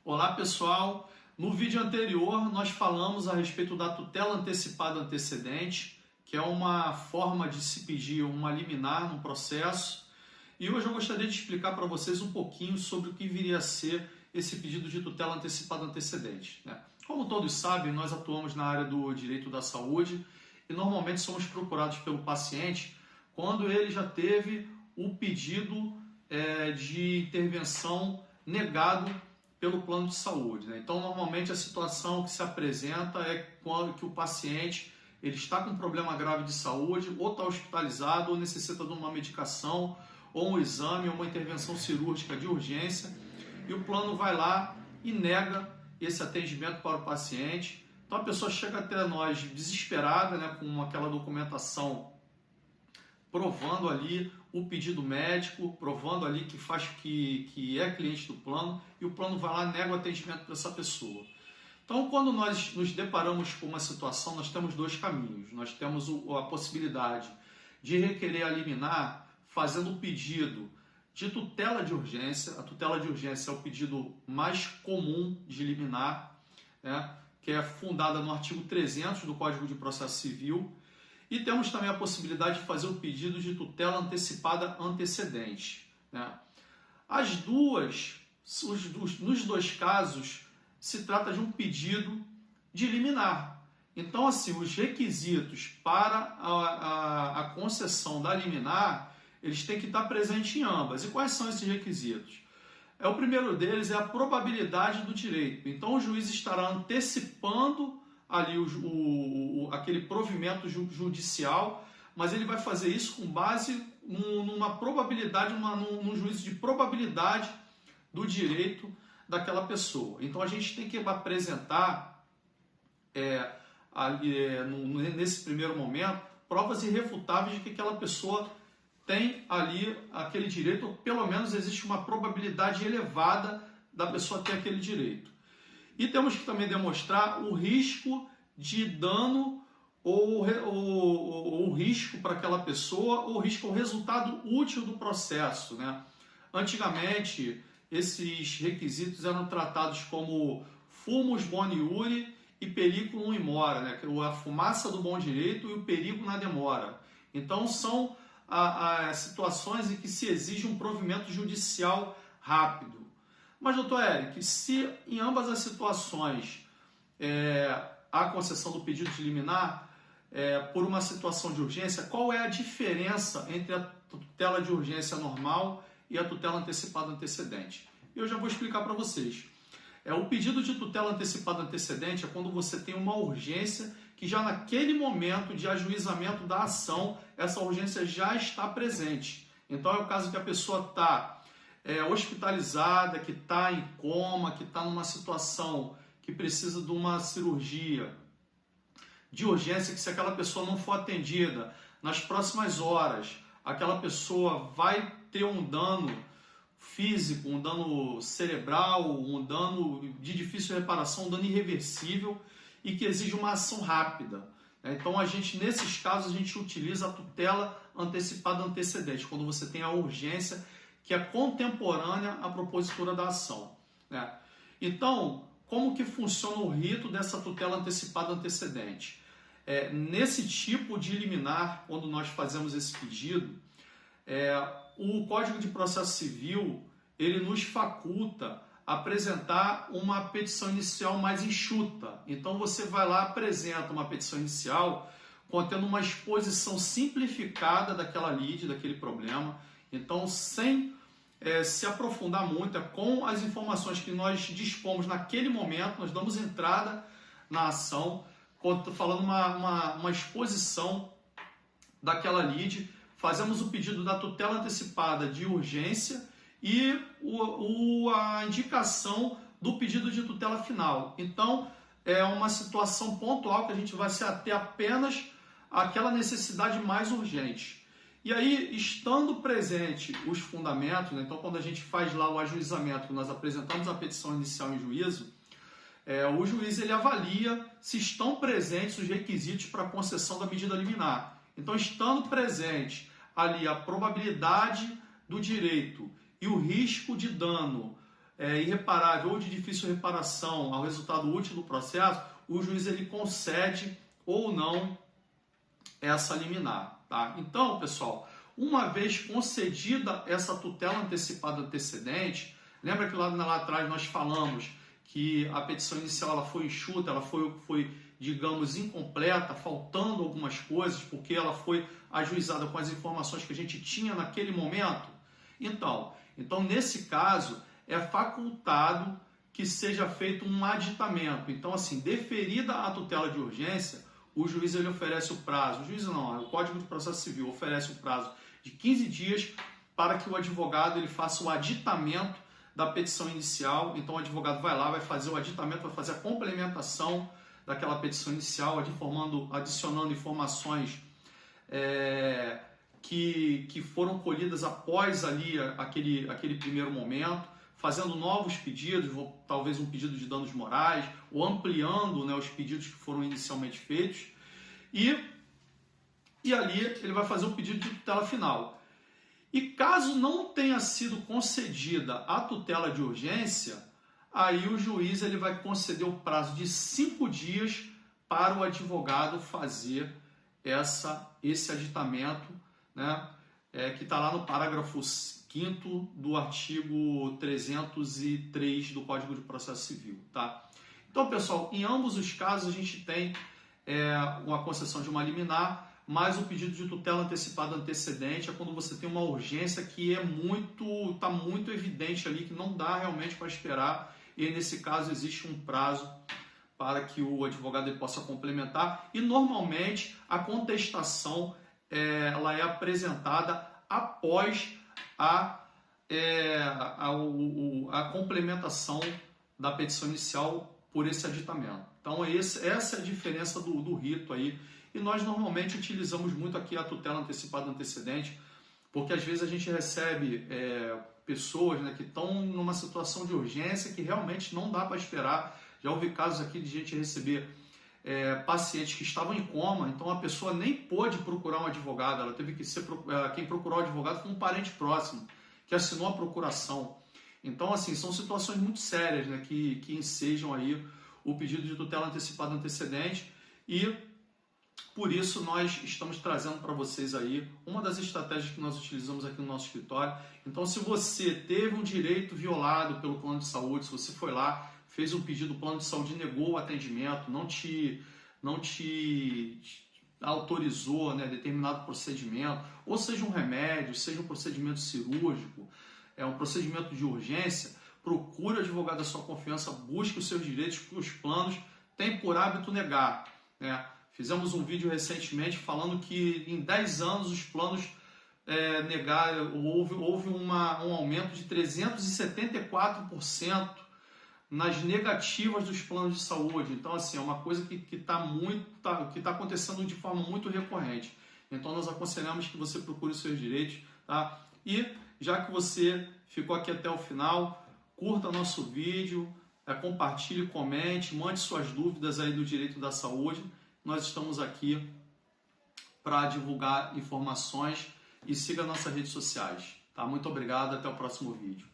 Olá pessoal, no vídeo anterior nós falamos a respeito da tutela antecipada antecedente, que é uma forma de se pedir uma liminar no processo, e hoje eu gostaria de explicar para vocês um pouquinho sobre o que viria a ser esse pedido de tutela antecipada antecedente. Como todos sabem, nós atuamos na área do direito da saúde e normalmente somos procurados pelo paciente quando ele já teve o pedido de intervenção negado pelo plano de saúde. Então, normalmente a situação que se apresenta é quando que o paciente ele está com um problema grave de saúde, ou está hospitalizado, ou necessita de uma medicação, ou um exame, ou uma intervenção cirúrgica de urgência, e o plano vai lá e nega esse atendimento para o paciente. Então a pessoa chega até nós desesperada, com aquela documentação provando ali o pedido médico, provando ali que é cliente do plano, e o plano vai lá e nega o atendimento para essa pessoa. Então, quando nós nos deparamos com uma situação, nós temos dois caminhos. Nós temos a possibilidade de requerer a liminar fazendo o pedido de tutela de urgência. A tutela de urgência é o pedido mais comum de liminar, que é fundada no artigo 300 do Código de Processo Civil. E temos também a possibilidade de fazer o pedido de tutela antecipada antecedente. As duas, nos dois casos, se trata de um pedido de liminar. Então, assim, os requisitos para a concessão da liminar, eles têm que estar presentes em ambas. E quais são esses requisitos? O primeiro deles é a probabilidade do direito. Então, o juiz estará antecipando ali aquele provimento judicial, mas ele vai fazer isso com base numa probabilidade, num juízo de probabilidade do direito daquela pessoa. Então a gente tem que apresentar, nesse primeiro momento, provas irrefutáveis de que aquela pessoa tem ali aquele direito, ou pelo menos existe uma probabilidade elevada da pessoa ter aquele direito. E temos que também demonstrar o risco de dano ou risco para aquela pessoa, ou risco ao resultado útil do processo. Antigamente, esses requisitos eram tratados como fumus boni iure e periculum in mora, a fumaça do bom direito e o perigo na demora. Então, são situações em que se exige um provimento judicial rápido. Mas, doutor Eric, se em ambas as situações há concessão do pedido de liminar por uma situação de urgência, qual é a diferença entre a tutela de urgência normal e a tutela antecipada antecedente? Eu já vou explicar para vocês. O pedido de tutela antecipada antecedente é quando você tem uma urgência que já naquele momento de ajuizamento da ação, essa urgência já está presente. Então é o caso que a pessoa está hospitalizada, que está em coma, que está numa situação que precisa de uma cirurgia de urgência, que se aquela pessoa não for atendida nas próximas horas, aquela pessoa vai ter um dano físico, um dano cerebral, um dano de difícil reparação, um dano irreversível e que exige uma ação rápida. Então, nesses casos, a gente utiliza a tutela antecipada antecedente, quando você tem a urgência que é contemporânea à propositura da ação. Então, como que funciona o rito dessa tutela antecipada antecedente? Nesse tipo de liminar, quando nós fazemos esse pedido, o Código de Processo Civil ele nos faculta apresentar uma petição inicial mais enxuta. Então, você vai lá, apresenta uma petição inicial contendo uma exposição simplificada daquela lide, daquele problema. Então, sem se aprofundar muito, com as informações que nós dispomos naquele momento, nós damos entrada na ação, falando uma exposição daquela lide, fazemos o pedido da tutela antecipada de urgência e a indicação do pedido de tutela final. Então, é uma situação pontual que a gente vai se ater apenas àquela necessidade mais urgente. E aí, estando presente os fundamentos, então quando a gente faz lá o ajuizamento, nós apresentamos a petição inicial em juízo, o juiz ele avalia se estão presentes os requisitos para a concessão da medida liminar. Então, estando presente ali a probabilidade do direito e o risco de dano irreparável ou de difícil reparação ao resultado útil do processo, o juiz ele concede ou não essa liminar. Tá? Então, pessoal, uma vez concedida essa tutela antecipada antecedente, lembra que lá atrás nós falamos que a petição inicial ela foi enxuta, ela foi, digamos, incompleta, faltando algumas coisas, porque ela foi ajuizada com as informações que a gente tinha naquele momento? Então nesse caso, é facultado que seja feito um aditamento. Então, assim, deferida a tutela de urgência, o juiz ele oferece o prazo, o juiz não, o Código de Processo Civil oferece o prazo de 15 dias para que o advogado ele faça o aditamento da petição inicial. Então o advogado vai lá, vai fazer o aditamento, vai fazer a complementação daquela petição inicial, adicionando informações que foram colhidas após ali aquele primeiro momento, fazendo novos pedidos, talvez um pedido de danos morais, ou ampliando, né, os pedidos que foram inicialmente feitos, e ali ele vai fazer o pedido de tutela final. E caso não tenha sido concedida a tutela de urgência, aí o juiz ele vai conceder o prazo de 5 dias para o advogado fazer esse aditamento, né, que está lá no parágrafo 5º do artigo 303 do Código de Processo Civil. Tá? Então, pessoal, em ambos os casos a gente tem uma concessão de uma liminar, mas o pedido de tutela antecipada antecedente é quando você tem uma urgência que está muito evidente ali, que não dá realmente para esperar, e nesse caso existe um prazo para que o advogado ele possa complementar, e normalmente a contestação ela é apresentada após a complementação da petição inicial por esse aditamento. Então essa é a diferença do rito aí. E nós normalmente utilizamos muito aqui a tutela antecipada antecedente, porque às vezes a gente recebe pessoas, né, que estão numa situação de urgência que realmente não dá para esperar. Já houve casos aqui de gente receber pacientes que estavam em coma, então a pessoa nem pôde procurar um advogado, ela teve que ser quem procurou o advogado foi um parente próximo que assinou a procuração. Então, assim, são situações muito sérias, né, que ensejam aí o pedido de tutela antecipada antecedente, e por isso nós estamos trazendo para vocês aí uma das estratégias que nós utilizamos aqui no nosso escritório. Então, se você teve um direito violado pelo plano de saúde, se você foi lá, fez um pedido, o plano de saúde negou o atendimento, não te autorizou, né, determinado procedimento, ou seja um remédio, seja um procedimento cirúrgico, um procedimento de urgência, procure o advogado da sua confiança, busque os seus direitos, que os planos têm por hábito negar, né? Fizemos um vídeo recentemente falando que em 10 anos os planos negaram, houve um aumento de 374% nas negativas dos planos de saúde. Então, assim, é uma coisa que está acontecendo de forma muito recorrente. Então, nós aconselhamos que você procure os seus direitos, tá? E, já que você ficou aqui até o final, curta nosso vídeo, compartilhe, comente, mande suas dúvidas aí do direito da saúde. Nós estamos aqui para divulgar informações, e siga nossas redes sociais. Tá? Muito obrigado, até o próximo vídeo.